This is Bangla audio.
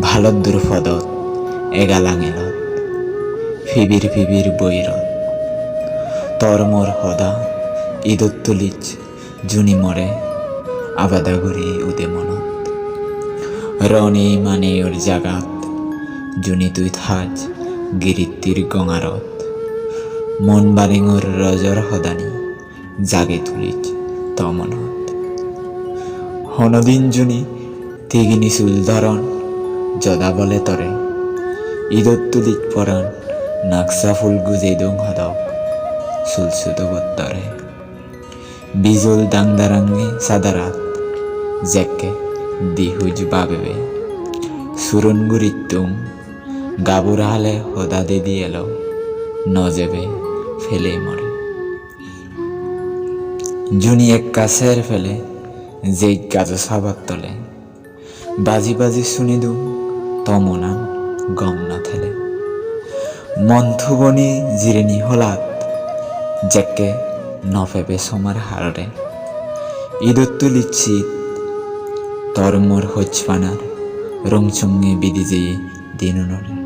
ভালদ্দুর ফদত এগালাঙেলত ফিবির ফিবির বৈরত তরমর হদা ঈদত তুলিচ জুনি মরে আবাদাগুড়ি উদে মনত রনে মানে ওর জাগাত জুনি তুই থাজ গিরিত্তির গঙারত মন বারিঙর রজর হদানি জাগে তুলিচ তমনত হনদিন জুনি তিগিনি চুল ধরন যদা বলে তরে ঈদত তুলিচ পরাণ নাকসা ফুল গুজে দং হদক সুলসুদ বত্তরে বিজল দাংদারাঙ্গে সাদারাত জেকে দিহুজ বাবেবে সুরন গুরিত্তুম গাবুর হালে হদা দেদি এলো নজেবে ফেলে মরে জুনি এক কাছের ফেলে যেই গাছ সাবাত তলে বাজি বাজি শুনি দুম তমনান গম না থেলে মন্থুবনি জিরেনি হলাত জেকে নফেবে সমার হাররে ঈদত তুলিচ্ছি তরমর হচ্পানার রংচুঙ্গে বিদি যেয়ে দিনুনরে।